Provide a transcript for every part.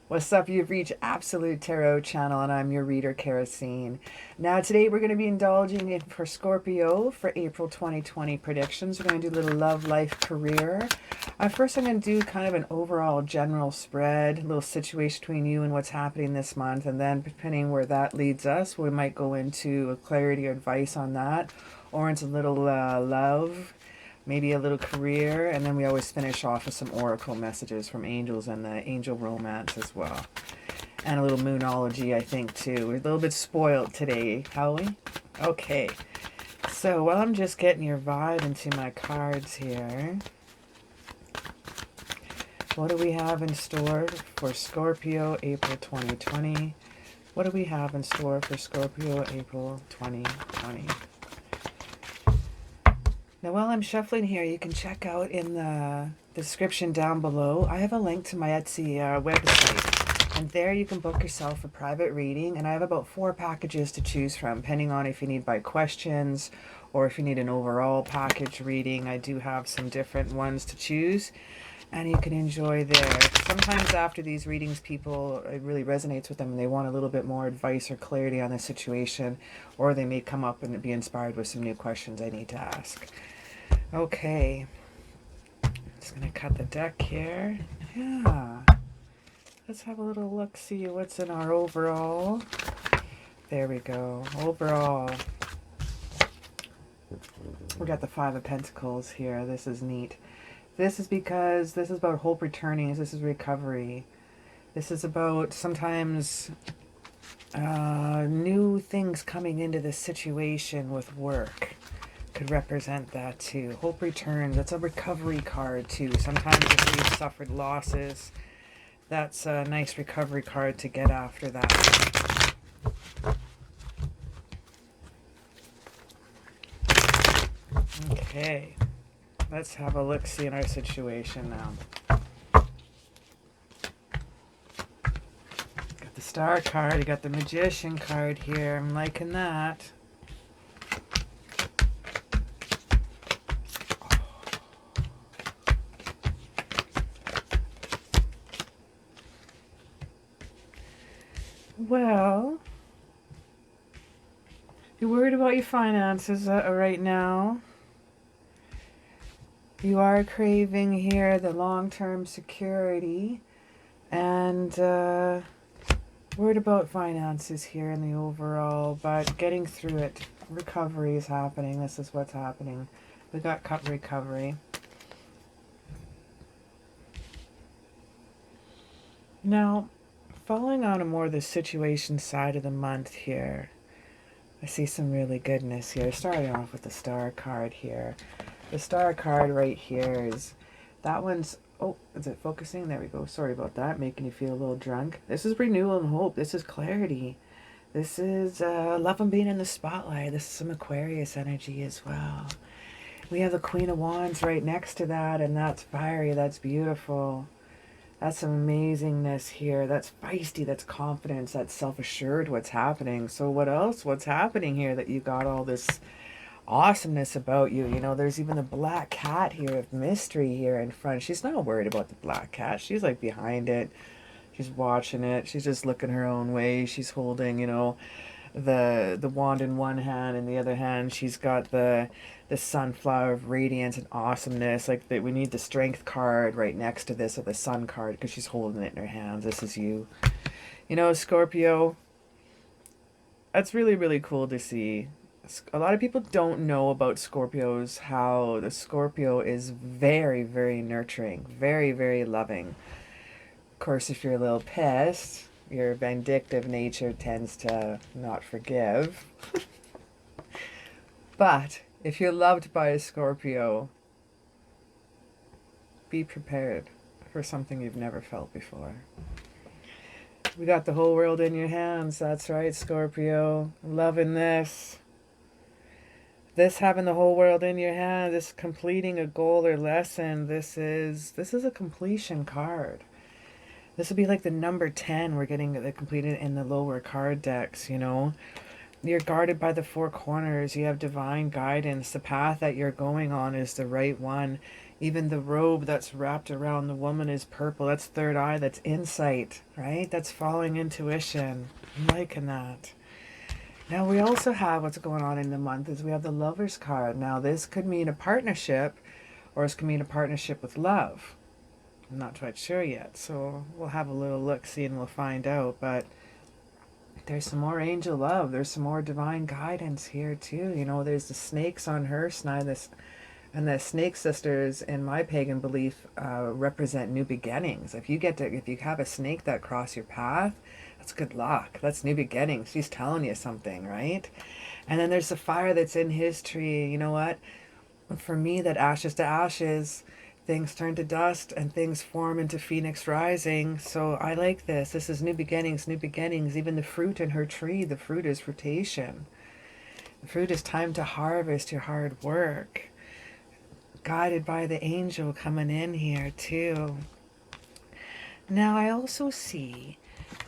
What's up? You've reached Absolute Tarot Channel, and I'm your reader, CaraSeen. Now, today we're going to be indulging in for Scorpio for April 2020 predictions. We're going to do a little love, life, career. First, I'm going to do kind of an overall general spread, a little situation between you and what's happening this month, and then depending where that leads us, we might go into a clarity or advice on that, or into a little love, maybe a little career, and then we always finish off with some oracle messages from angels and the angel romance as well. And a little moonology, I think, too. We're a little bit spoiled today, Howie. Okay, so while I'm just getting your vibe into my cards here, what do we have in store for Scorpio April 2020? What do we have in store for Scorpio April 2020? Now, while I'm shuffling here, you can check out in the description down below. I have a link to my Etsy website, and there you can book yourself a private reading. And I have about 4 packages to choose from, depending on if you need by questions or if you need an overall package reading. I do have some different ones to choose, and you can enjoy there. Sometimes after these readings, people, it really resonates with them and they want a little bit more advice or clarity on the situation, or they may come up and be inspired with some new questions I need to ask. Okay, just gonna cut the deck here. Yeah, let's have a little look, see what's in our overall. There we go. Overall, we got the 5 of Pentacles here. This is neat. This is because this is about hope returning. This is recovery. This is about sometimes new things coming into the situation with work. Could represent that too. Hope returns. That's a recovery card too. Sometimes if we've suffered losses, that's a nice recovery card to get after that. Okay, let's have a look-see in our situation now. Got the Star card, you got the Magician card here. I'm liking that. Well, you're worried about your finances right now. You are craving here the long-term security, and worried about finances here in the overall, but getting through it. Recovery is happening. This is what's happening. We got cut recovery. Now, following on a more the situation side of the month here, I see some really goodness here. Starting off with the Star card here. The Star card right here is, that one's, oh, is it focusing? There we go. Sorry about that, making you feel a little drunk. This is renewal and hope. This is clarity. This is love and being in the spotlight. This is some Aquarius energy as well. We have the Queen of Wands right next to that, and that's fiery. That's beautiful. That's some amazingness here. That's feisty. That's confidence. That's self-assured what's happening. So what else? What's happening here that you got all this awesomeness about you? You know, there's even the black cat here of mystery here in front. She's not worried about the black cat. She's like behind it. She's watching it. She's just looking her own way. She's holding, you know, the wand in one hand, and the other hand she's got the sunflower of radiance and awesomeness. Like we need the strength card right next to this, or the sun card, because she's holding it in her hands. This is you. You know, Scorpio, that's really, really cool to see. A lot of people don't know about Scorpios, how the Scorpio is very, very nurturing, very, very loving. Of course, if you're a little pissed, your vindictive nature tends to not forgive. But if you're loved by a Scorpio, be prepared for something you've never felt before. We got the whole world in your hands. That's right, Scorpio. Loving this. This having the whole world in your hand, this completing a goal or lesson, this is a completion card. This would be like the number 10 we're getting the completed in the lower card decks, you know. You're guarded by the four corners. You have divine guidance. The path that you're going on is the right one. Even the robe that's wrapped around the woman is purple. That's third eye. That's insight, right? That's following intuition. I'm liking that. Now we also have what's going on in the month is we have the Lover's card. Now this could mean a partnership, or this could mean a partnership with love. I'm not quite sure yet. So we'll have a little look-see and we'll find out. But there's some more angel love. There's some more divine guidance here too. You know, there's the snakes on her side. And the snake sisters, in my pagan belief, represent new beginnings. If you have a snake that cross your path, that's good luck. That's new beginnings. She's telling you something, right? And then there's the fire that's in his tree. You know what? For me, that ashes to ashes, things turn to dust, and things form into phoenix rising. So I like this. This is new beginnings, new beginnings. Even the fruit in her tree, the fruit is fruitation. The fruit is time to harvest your hard work. Guided by the angel coming in here too. Now I also see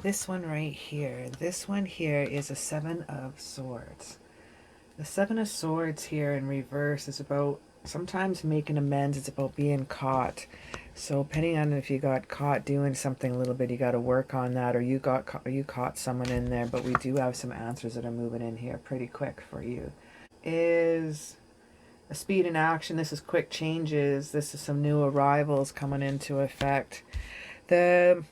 this one right here. This one here is a 7 of Swords. The 7 of Swords here in reverse is about sometimes making amends. It's about being caught. So depending on if you got caught doing something a little bit, you got to work on that, or you caught someone in there. But we do have some answers that are moving in here pretty quick for you. Is a speed in action. This is quick changes. This is some new arrivals coming into effect. The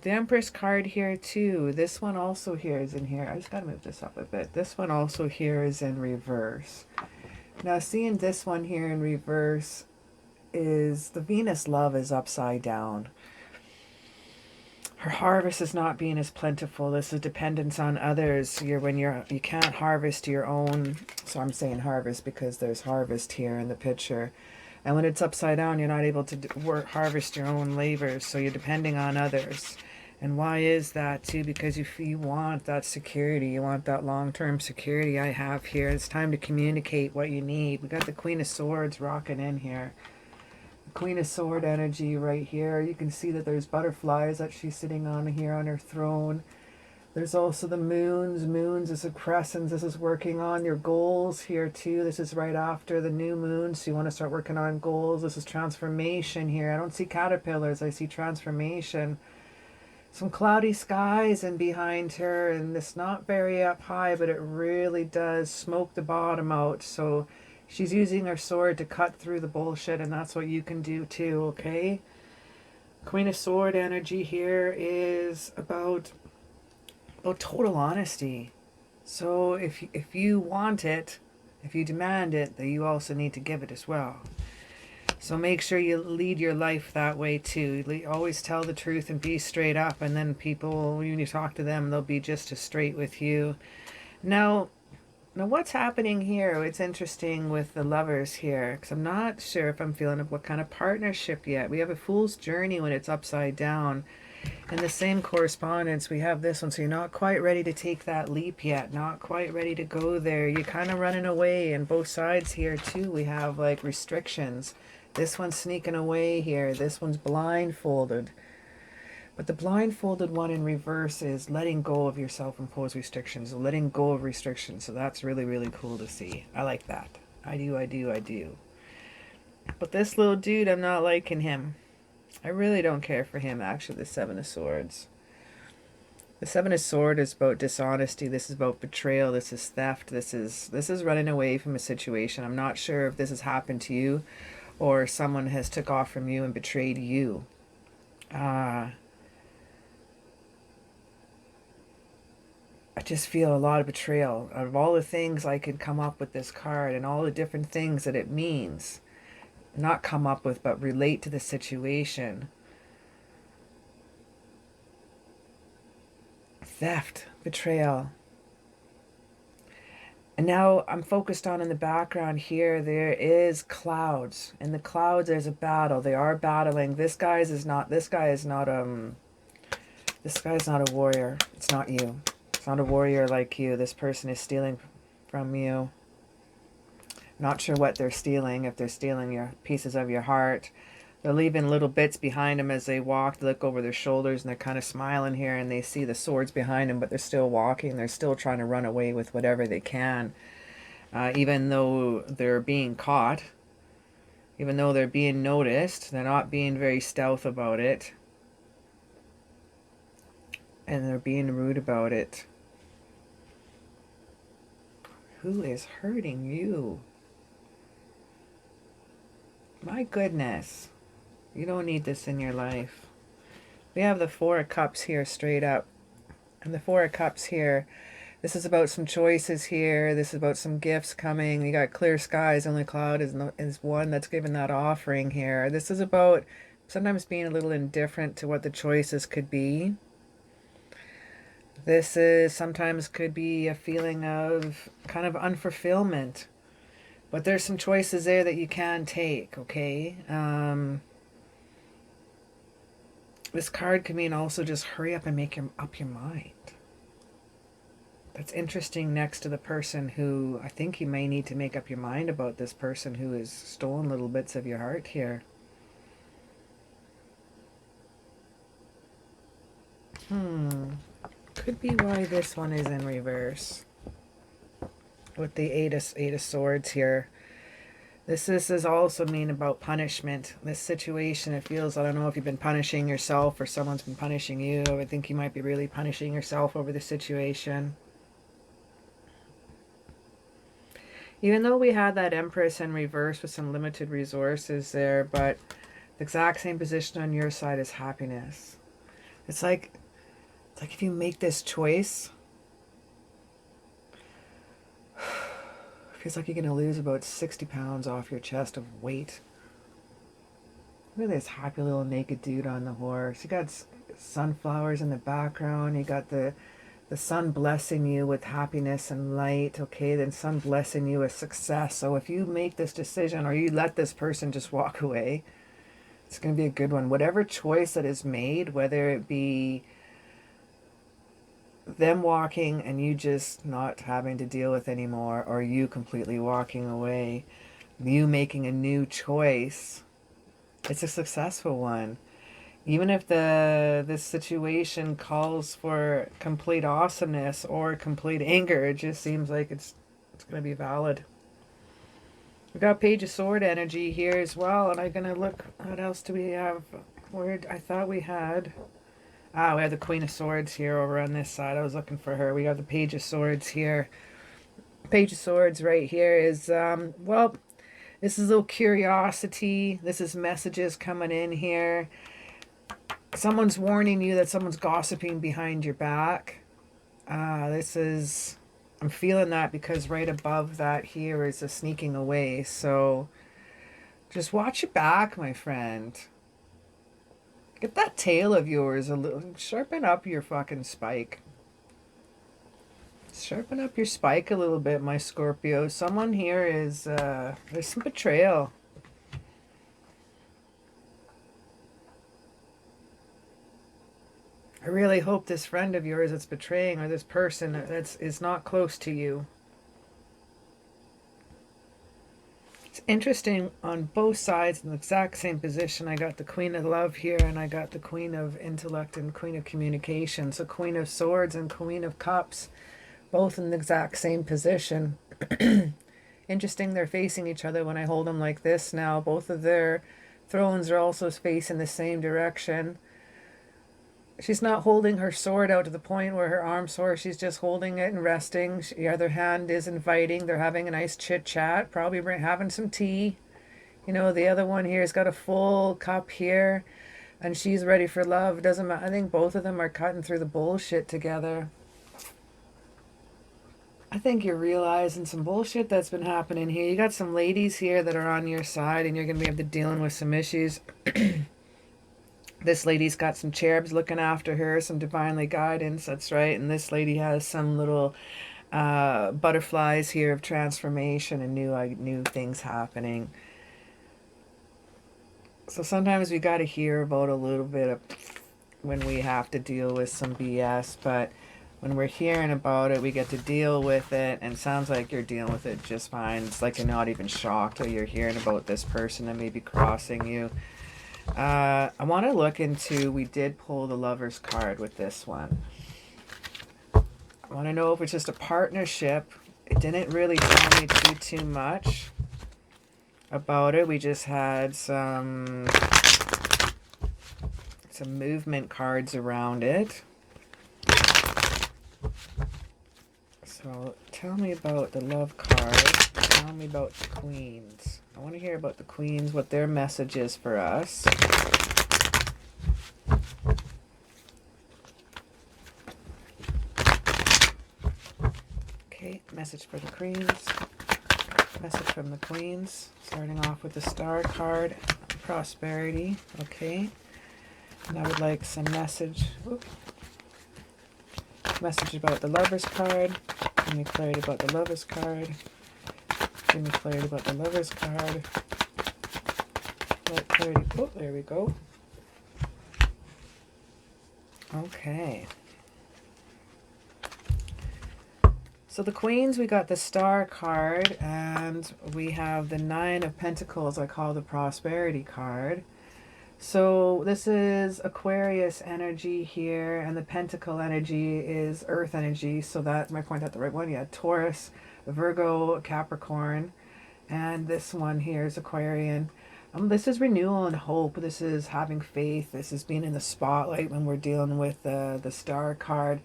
Empress card here too. This one also here is in here. I just got to move this up a bit. This one also here is in reverse. Now seeing this one here in reverse is the Venus love is upside down. Her harvest is not being as plentiful. This is dependence on others. You can't harvest your own. So I'm saying harvest because there's harvest here in the picture. And when it's upside down, you're not able to harvest your own labors. So you're depending on others. And why is that too? Because you want that security. You want that long-term security I have here. It's time to communicate what you need. We got the Queen of Swords rocking in here. Queen of Sword energy right here. You can see that there's butterflies that she's sitting on here on her throne. There's also the moons. Moons is a crescent. This is working on your goals here too. This is right after the new moon, so you want to start working on goals. This is transformation here. I don't see caterpillars. I see transformation. Some cloudy skies and behind her, and it's not very up high, but it really does smoke the bottom out. So she's using her sword to cut through the bullshit, and that's what you can do too, okay? Queen of Sword energy here is about total honesty. So if you want it, if you demand it, then you also need to give it as well. So make sure you lead your life that way too. Always tell the truth and be straight up, and then people, when you talk to them, they'll be just as straight with you. Now what's happening here? It's interesting with the Lovers here, because I'm not sure if I'm feeling what kind of partnership yet. We have a Fool's Journey when it's upside down. In the same correspondence, we have this one. So you're not quite ready to take that leap yet. Not quite ready to go there. You're kind of running away. And both sides here too, we have like restrictions. This one's sneaking away here. This one's blindfolded. But the blindfolded one in reverse is letting go of your self-imposed restrictions, letting go of restrictions. So that's really, really cool to see. I like that. I do. But this little dude, I'm not liking him. I really don't care for him, actually, the Seven of Swords. The Seven of Swords is about dishonesty. This is about betrayal. This is theft. This is running away from a situation. I'm not sure if this has happened to you or someone has took off from you and betrayed you. I just feel a lot of betrayal. Out of all the things I could come up with this card and all the different things that it means, not come up with, but relate to the situation. Theft, betrayal. And now I'm focused on in the background here, there is clouds. In the clouds there's a battle. They are battling. This guy is not a warrior. It's not you. It's not a warrior like you. This person is stealing from you. Not sure what they're stealing. If they're stealing your pieces of your heart. They're leaving little bits behind them as they walk. They look over their shoulders and they're kind of smiling here, and they see the swords behind them, but they're still walking. They're still trying to run away with whatever they can. Even though they're being caught, even though they're being noticed, they're not being very stealth about it. And they're being rude about it. Who is hurting you? My goodness. You don't need this in your life. We have the Four of Cups here straight up. And the Four of Cups here, this is about some choices here. This is about some gifts coming. You got clear skies. Only cloud is one that's given that offering here. This is about sometimes being a little indifferent to what the choices could be. This is sometimes could be a feeling of kind of unfulfillment. But there's some choices there that you can take, okay? This card can mean also just hurry up and make up your mind. That's interesting next to the person who, I think you may need to make up your mind about this person who has stolen little bits of your heart here. Could be why this one is in reverse. With the Eight of Swords here. This is also mean about punishment. This situation, it feels, I don't know if you've been punishing yourself or someone's been punishing you. I think you might be really punishing yourself over the situation. Even though we had that Empress in reverse with some limited resources there, but the exact same position on your side is happiness. It's like if you make this choice, feels like you're going to lose about 60 pounds off your chest of weight. Look at this happy little naked dude on the horse. You got sunflowers in the background. You got the sun blessing you with happiness and light. Okay, then sun blessing you with success. So if you make this decision or you let this person just walk away, it's going to be a good one. Whatever choice that is made, whether it be them walking and you just not having to deal with anymore, or you completely walking away, you making a new choice, it's a successful one. Even if this situation calls for complete awesomeness or complete anger, it just seems like it's going to be valid. We've got Page of Sword energy here as well, and I'm going to look, what else do we have? Where I thought we had... we have the Queen of Swords here over on this side. I was looking for her. We got the Page of Swords here. Page of Swords right here is, well, this is a little curiosity. This is messages coming in here. Someone's warning you that someone's gossiping behind your back. This is, I'm feeling that because right above that here is a sneaking away. So just watch your back, my friend. Get that tail of yours a little, sharpen up your fucking spike. Sharpen up your spike a little bit, my Scorpio. Someone here is, there's some betrayal. I really hope this friend of yours that's betraying, or this person is not close to you. It's interesting on both sides in the exact same position. I got the Queen of Love here, and I got the Queen of Intellect and Queen of Communication. So Queen of Swords and Queen of Cups, both in the exact same position. Interesting, they're facing each other when I hold them like this now. Both of their thrones are also facing the same direction. She's not holding her sword out to the point where her arm's sore. She's just holding it and resting. The other hand is inviting. They're having a nice chit-chat, probably having some tea. You know, the other one here has got a full cup here, and she's ready for love. Doesn't matter. I think both of them are cutting through the bullshit together. I think you're realizing some bullshit that's been happening here. You got some ladies here that are on your side, and you're going to be able to dealing with some issues. This lady's got some cherubs looking after her, some divinely guidance, that's right. And this lady has some little Butterflies here of transformation and new things happening. So sometimes we got to hear about a little bit of when we have to deal with some BS, but when we're hearing about it, we get to deal with it, and it sounds like you're dealing with it just fine. It's like you're not even shocked that you're hearing about this person that may be crossing you. I want to look into, we did pull the Lover's card with this one. I want to know if it's just a partnership. It didn't really tell me too much about it. We just had some movement cards around it. So tell me about the Love card. Tell me about the Queens. I want to hear about the Queens, what their message is for us. Okay, message for the Queens. Message from the Queens. Starting off with the Star card. Prosperity. Okay. And I would like some message. Message about the Lover's card. Give me clarity about the Lover's card. Give me clarity about the Lover's card. What clarity? Oh, there we go. Okay. So the Queens, we got the Star card, and we have the Nine of Pentacles, I call the Prosperity card. So this is Aquarius energy here, and the Pentacle energy is Earth energy. So that might point out the right one. Yeah, Taurus, Virgo, Capricorn, and this one here is Aquarian. This is renewal and hope. This is having faith. This is being in the spotlight when we're dealing with the Star card.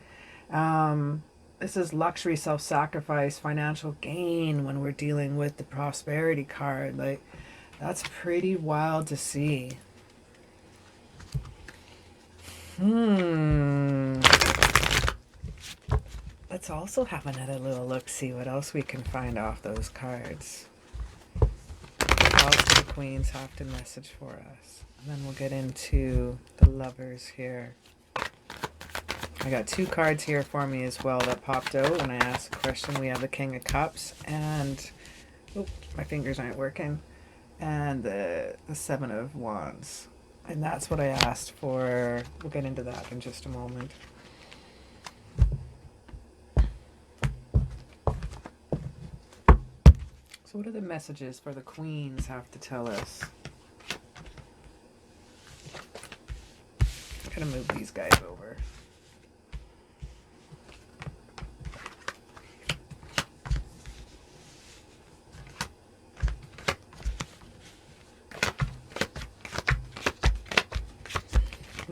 This is luxury, self-sacrifice, financial gain when we're dealing with the Prosperity card. Like, that's pretty wild to see. Let's also have another little look, see what else we can find off those cards. What else do the Queens have to message for us? And then we'll get into the Lovers here. I got two cards here for me as well that popped out when I asked the question. We have the King of Cups and, oh, my fingers aren't working, and the Seven of Wands. And that's what I asked for. We'll get into that in just a moment. So what are the messages for the Queens have to tell us? I'm gonna move these guys over.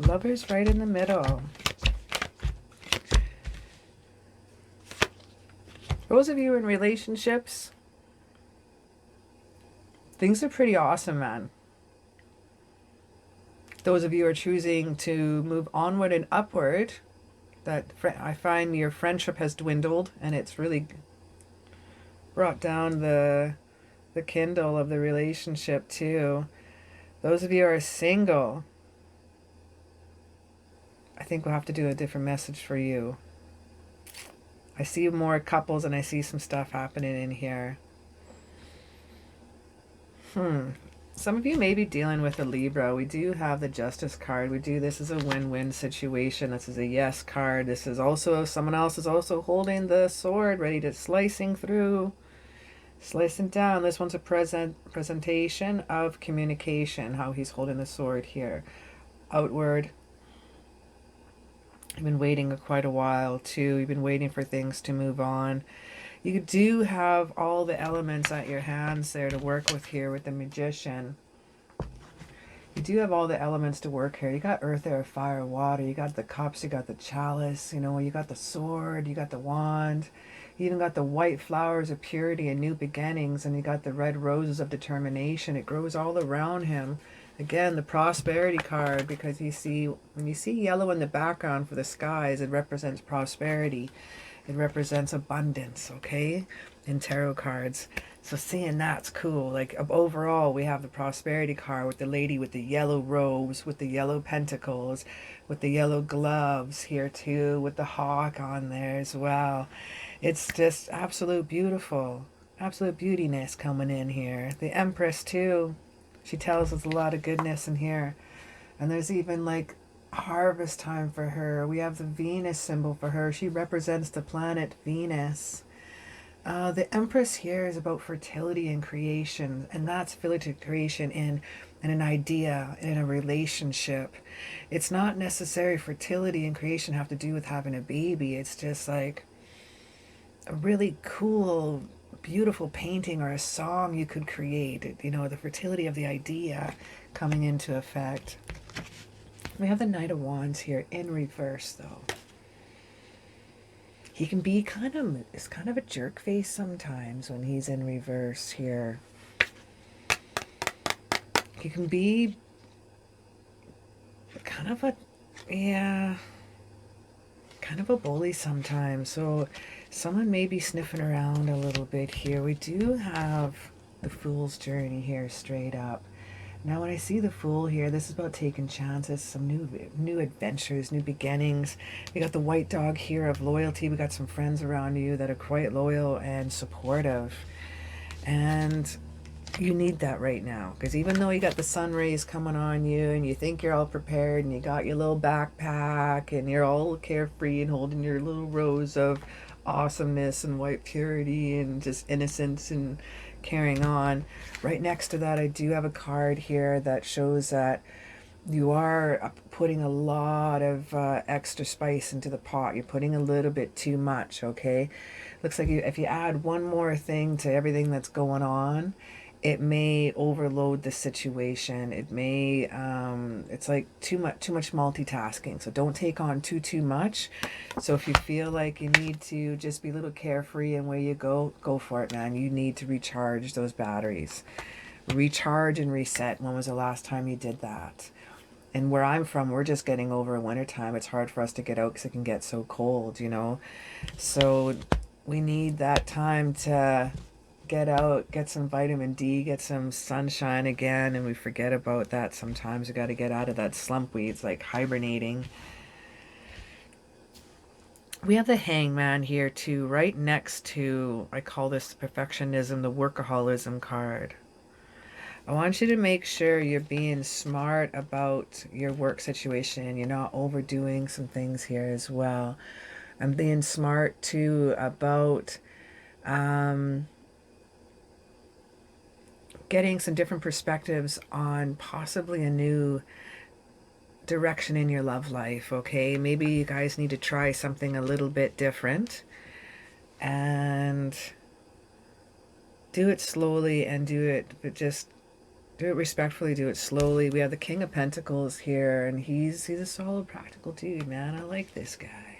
Lovers right in the middle. Those of you in relationships, things are pretty awesome, man. Those of you who are choosing to move onward and upward, that I find your friendship has dwindled and it's really brought down the kindle of the relationship too. Those of you who are single, I think we'll have to do a different message for you. I see more couples and I see some stuff happening in here. Some of you may be dealing with a Libra. We do have the Justice card. This is a win-win situation. This is a yes card. This is also, someone else is also holding the sword, ready to slicing through, slicing down. This one's a presentation of communication, how he's holding the sword here. Outward. You've been waiting quite a while too. You've been waiting for things to move on. You do have all the elements at your hands there to work with here with the Magician. You do have all the elements to work here. You got earth, air, fire, water. You got the cups. You got the chalice. You know, you got the sword. You got the wand. You even got the white flowers of purity and new beginnings. And you got the red roses of determination. It grows all around him. Again, the prosperity card, because when you see yellow in the background for the skies, it represents prosperity. It represents abundance, okay? in tarot cards. So seeing that's cool. Like overall, we have the prosperity card with the lady with the yellow robes, with the yellow pentacles, with the yellow gloves here too, with the hawk on there as well. It's just absolute beautiful. Absolute beautiness coming in here. The Empress too. She tells us a lot of goodness in here. And there's even like harvest time for her. We have the Venus symbol for her. She represents the planet Venus. The Empress here is about fertility and creation, and that's fertility creation in an idea, in a relationship. It's not necessary fertility and creation have to do with having a baby. It's just like a really cool, beautiful painting or a song you could create. You know, the fertility of the idea coming into effect. We have the Knight of Wands here in reverse, though. He can be kind of a jerk face sometimes when he's in reverse here. He can be kind of a, yeah, kind of a bully sometimes. So someone may be sniffing around a little bit here. We do have the Fool's Journey here straight up. Now when I see the Fool here, this is about taking chances, some new adventures, new beginnings. We got the White Dog here of loyalty. We got some friends around you that are quite loyal and supportive. And you need that right now, because even though you got the sun rays coming on you and you think you're all prepared and you got your little backpack and you're all carefree and holding your little rose of awesomeness and white purity and just innocence and carrying on, right next to that I do have a card here that shows that you are putting a lot of extra spice into the pot. You're putting a little bit too much, okay? Looks like if you add one more thing to everything that's going on, it may overload the situation. It may it's like too much multitasking. So don't take on too much. So if you feel like you need to just be a little carefree and where you go for it, man. You need to recharge those batteries. Recharge and reset. When was the last time you did that? And where I'm from, we're just getting over wintertime. It's hard for us to get out because it can get so cold, you know. So we need that time to get out, get some vitamin D, get some sunshine again, and we forget about that sometimes. We got to get out of that slump. It's like hibernating. We have the Hangman here too, right next to, I call this the perfectionism, the workaholism card. I want you to make sure you're being smart about your work situation. You're not overdoing some things here as well. I'm being smart too about getting some different perspectives on possibly a new direction in your love life, okay? Maybe you guys need to try something a little bit different and do it slowly and do it, but just do it respectfully, do it slowly. We have the King of Pentacles here, and he's a solid, practical dude, man. I like this guy.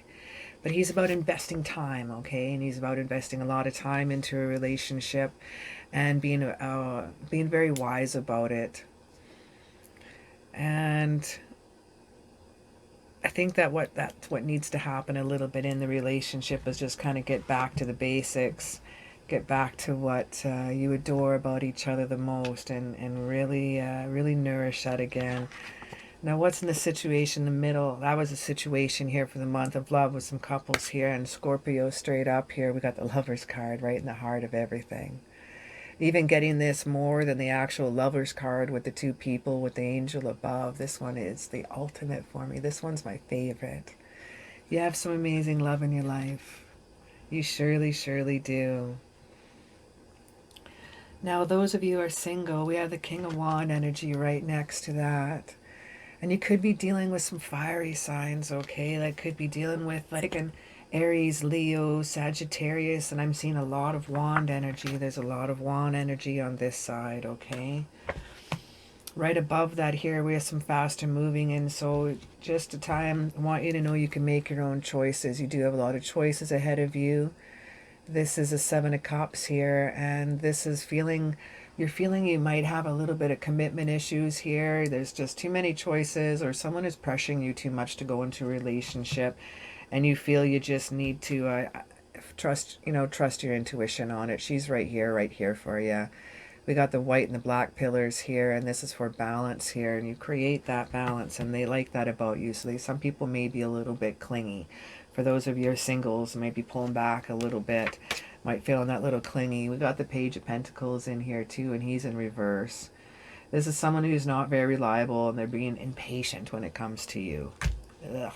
But he's about investing time, okay? And he's about investing a lot of time into a relationship and being very wise about it. And I think that's what needs to happen a little bit in the relationship, is just kind of get back to the basics, get back to what you adore about each other the most, and really nourish that again. Now, what's in the situation in the middle? That was a situation here for the month of love with some couples here, and Scorpio straight up here. We got the Lover's card right in the heart of everything. Even getting this more than the actual Lover's card with the two people with the angel above. This one is the ultimate for me. This one's my favorite. You have some amazing love in your life. You surely do. Now, those of you who are single, we have the King of Wands energy right next to that. And you could be dealing with some fiery signs, okay? That could be dealing with like an Aries, Leo, Sagittarius, and I'm seeing a lot of wand energy. There's a lot of wand energy on this side, okay? Right above that here, we have some faster moving in, so just a time, I want you to know you can make your own choices. You do have a lot of choices ahead of you. This is a Seven of Cups here, and this is you're feeling you might have a little bit of commitment issues here. There's just too many choices, or someone is pressuring you too much to go into a relationship, and you feel you just need to trust, trust your intuition on it. She's right here for you. We got the white and the black pillars here, and this is for balance here, and you create that balance, and they like that about you. So some people may be a little bit clingy. For those of you singles, maybe pulling back a little bit, might feel that little clingy. We got the Page of Pentacles in here too, and he's in reverse. This is someone who's not very reliable, and they're being impatient when it comes to you. Ugh.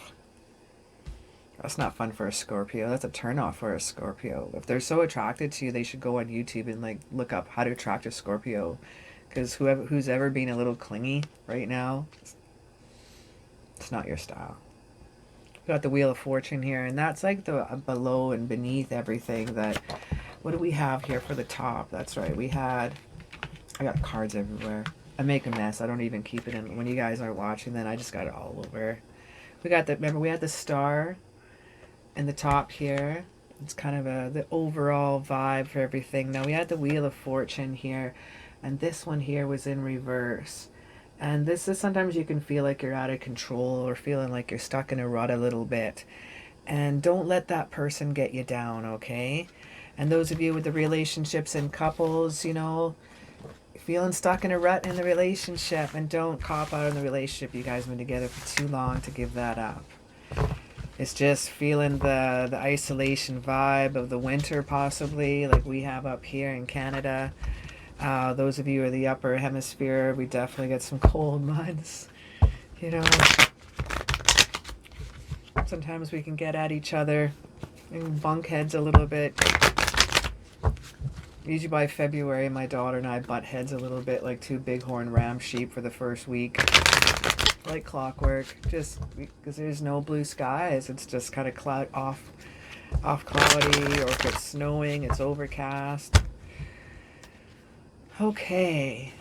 That's not fun for a Scorpio. That's a turnoff for a Scorpio. If they're so attracted to you, they should go on YouTube and like look up how to attract a Scorpio. Because who's ever being a little clingy right now, it's not your style. We got the Wheel of Fortune here, and that's like the below and beneath everything. That, what do we have here for the top? That's right. I got cards everywhere. I make a mess. I don't even keep it in. When you guys aren't watching, then I just got it all over. We got the, remember we had the star in the top here. It's kind of the overall vibe for everything. Now we had the Wheel of Fortune here, and this one here was in reverse. And this is, sometimes you can feel like you're out of control or feeling like you're stuck in a rut a little bit. And don't let that person get you down, okay? And those of you with the relationships and couples, feeling stuck in a rut in the relationship, and don't cop out in the relationship. You guys have been together for too long to give that up. It's just feeling the isolation vibe of the winter, possibly, like we have up here in Canada. Those of you who are the upper hemisphere, we definitely get some cold months. Sometimes we can get at each other and bunk heads a little bit. Usually by February, my daughter and I butt heads a little bit like two bighorn ram sheep for the first week. Like clockwork, just because there's no blue skies. It's just kind of off cloudy, or if it's snowing, it's overcast. Okay.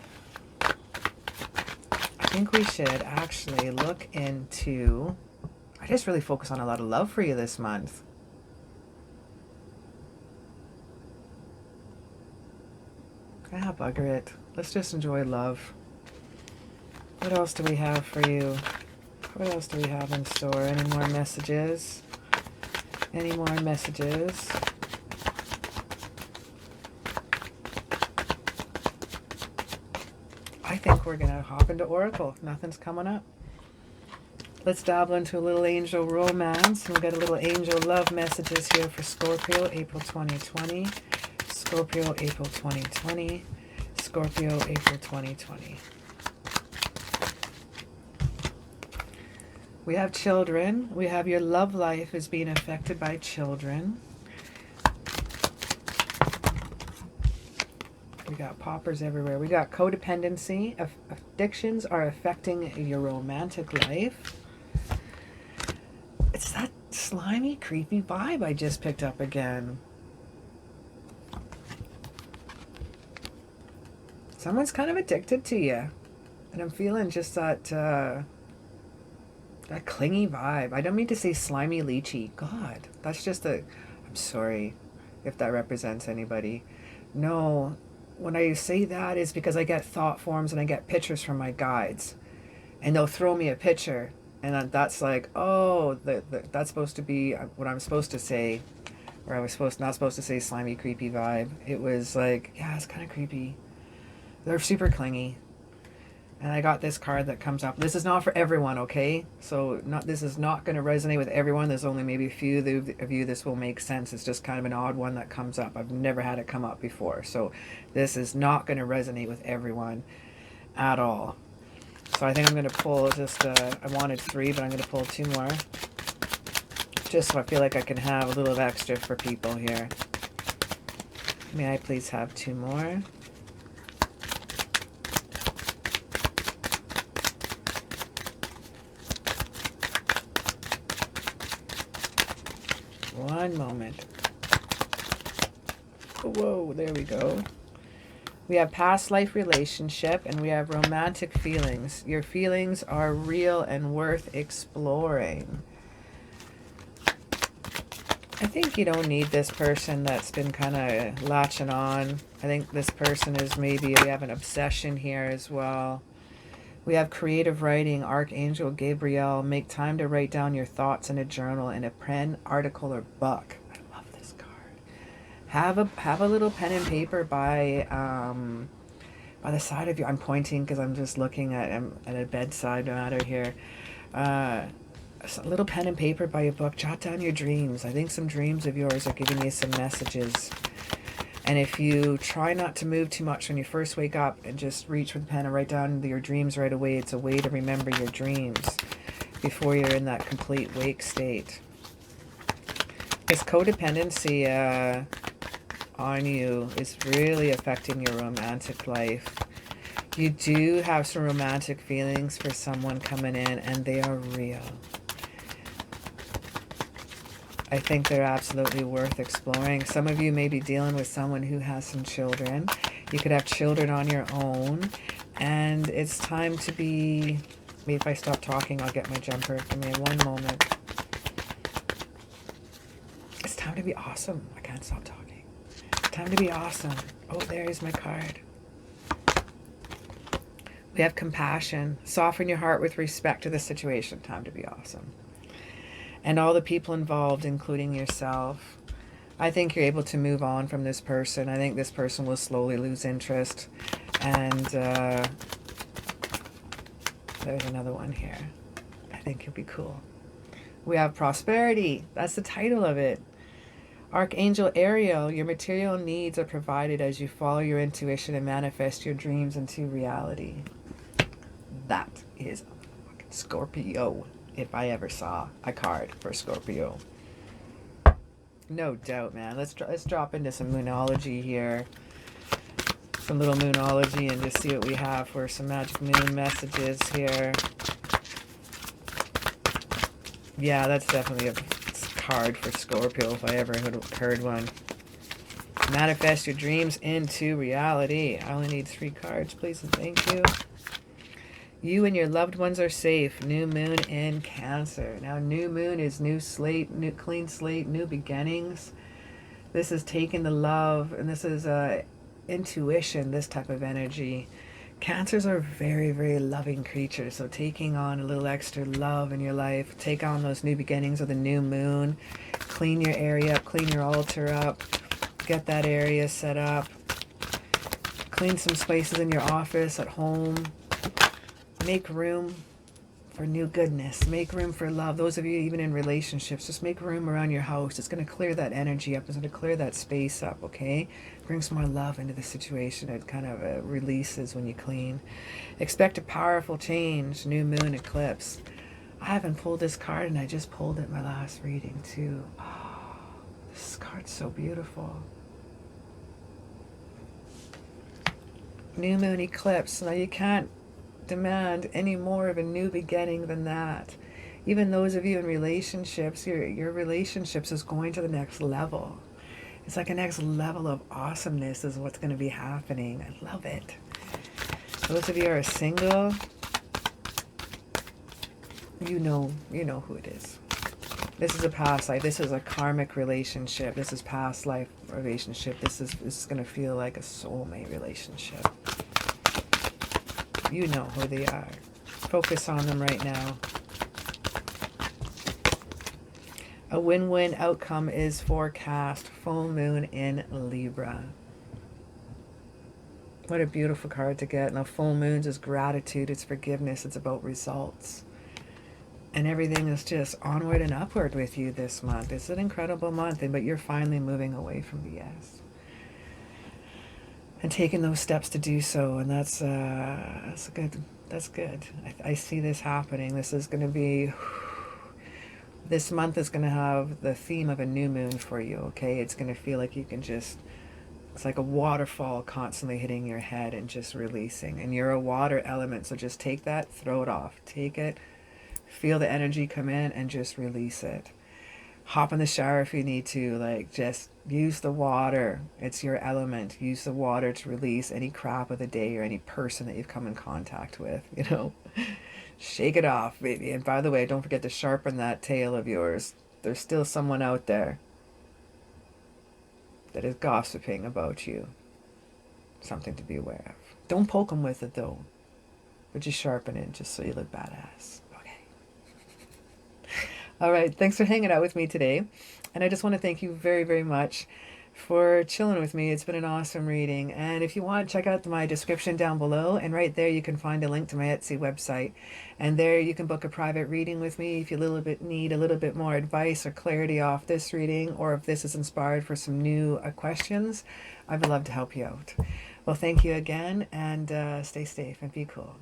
I think we should actually look into... I just really focus on a lot of love for you this month. Bugger it. Let's just enjoy love. What else do we have for you? What else do we have in store? Any more messages? Any more messages? I think we're going to hop into Oracle. Nothing's coming up. Let's dabble into a little angel romance. We'll get a little angel love messages here for Scorpio, April 2020. Scorpio, April 2020. Scorpio, April 2020. We have children. We have your love life is being affected by children. We got poppers everywhere. We got codependency. Addictions are affecting your romantic life. It's that slimy, creepy vibe I just picked up again. Someone's kind of addicted to you. And I'm feeling just that... that clingy vibe. I don't mean to say slimy leechy. God, that's just I'm sorry if that represents anybody. No, when I say that is because I get thought forms and I get pictures from my guides. And they'll throw me a picture. And that's like, oh, that's supposed to be what I'm supposed to say. Or I was not supposed to say slimy, creepy vibe. It was like, yeah, it's kind of creepy. They're super clingy. And I got this card that comes up. This is not for everyone, okay? So this is not going to resonate with everyone. There's only maybe a few of you this will make sense. It's just kind of an odd one that comes up. I've never had it come up before. So this is not going to resonate with everyone at all. So I think I'm going to pull just, I wanted 3, but I'm going to pull 2 more. Just so I feel like I can have a little extra for people here. May I please have 2 more? One moment. Whoa, there we go. We have past life relationship, and we have romantic feelings. Your feelings are real and worth exploring. I think you don't need this person that's been kind of latching on. I think this person is maybe, we have an obsession here as well. We have creative writing, Archangel Gabriel. Make time to write down your thoughts in a journal, in a pen, article, or book. I love this card. Have a little pen and paper by the side of you. I'm pointing because I'm just looking at a bedside matter here. A little pen and paper by your book. Jot down your dreams. I think some dreams of yours are giving you some messages. And if you try not to move too much when you first wake up and just reach for the pen and write down your dreams right away, it's a way to remember your dreams before you're in that complete wake state. This codependency on you is really affecting your romantic life. You do have some romantic feelings for someone coming in, and they are real. I think they're absolutely worth exploring. Some of you may be dealing with someone who has some children. You could have children on your own, and it's time to be... Maybe if I stop talking, I'll get my jumper. Give me one moment. It's time to be awesome. I can't stop talking. It's time to be awesome. Oh, there's my card. We have compassion. Soften your heart with respect to the situation. Time to be awesome. And all the people involved, including yourself. I think you're able to move on from this person. I think this person will slowly lose interest. And there's another one here. I think you'll be cool. We have prosperity. That's the title of it. Archangel Ariel, your material needs are provided as you follow your intuition and manifest your dreams into reality. That is Scorpio. If I ever saw a card for Scorpio. No doubt, man. Let's drop into some Moonology here. Some little Moonology and just see what we have for some magic moon messages here. Yeah, that's definitely a card for Scorpio if I ever heard one. Manifest your dreams into reality. I only need 3 cards, please and thank you. You and your loved ones are safe. New moon in Cancer. Now, new moon is new slate, new clean slate, new beginnings. This is taking the love, and this is intuition, this type of energy. Cancers are very, very loving creatures, so taking on a little extra love in your life, take on those new beginnings of the new moon, clean your area up, clean your altar up, get that area set up, clean some spaces in your office, at home. Make room for new goodness. Make room for love. Those of you even in relationships, just make room around your house. It's going to clear that energy up. It's going to clear that space up, okay? Bring some more love into the situation. It kind of releases when you clean. Expect a powerful change. New moon eclipse. I haven't pulled this card, and I just pulled it my last reading too. Oh, this card's so beautiful. New moon eclipse. Now you can't demand any more of a new beginning than that. Even those of you in relationships, your relationships is going to the next level. It's like a next level of awesomeness is what's going to be happening. I love it. Those of you who are single, you know who it is. This is a past life. This is a karmic relationship. This is past life relationship. This is going to feel like a soulmate relationship. You know who they are. Focus on them right now. A win-win outcome is forecast. Full moon in Libra. What a beautiful card to get. Now, full moons is gratitude. It's forgiveness. It's about results. And everything is just onward and upward with you this month. It's an incredible month, but you're finally moving away from BS. And taking those steps to do so, and that's good. That's good. I see this happening. This is going to be... This month is going to have the theme of a new moon for you, okay? It's going to feel like you can just... It's like a waterfall constantly hitting your head and just releasing. And you're a water element, so just take that, throw it off. Take it, feel the energy come in, and just release it. Hop in the shower if you need to. Like, just use the water. It's your element. Use the water to release any crap of the day or any person that you've come in contact with, you know. Shake it off, baby. And by the way, don't forget to sharpen that tail of yours. There's still someone out there that is gossiping about you. Something to be aware of. Don't poke them with it, though. But just sharpen it just so you look badass. All right, thanks for hanging out with me today. And I just want to thank you very, very much for chilling with me. It's been an awesome reading. And if you want, check out my description down below. And right there, you can find a link to my Etsy website. And there you can book a private reading with me if you need a little bit more advice or clarity off this reading, or if this is inspired for some new questions. I would love to help you out. Well, thank you again, and stay safe and be cool.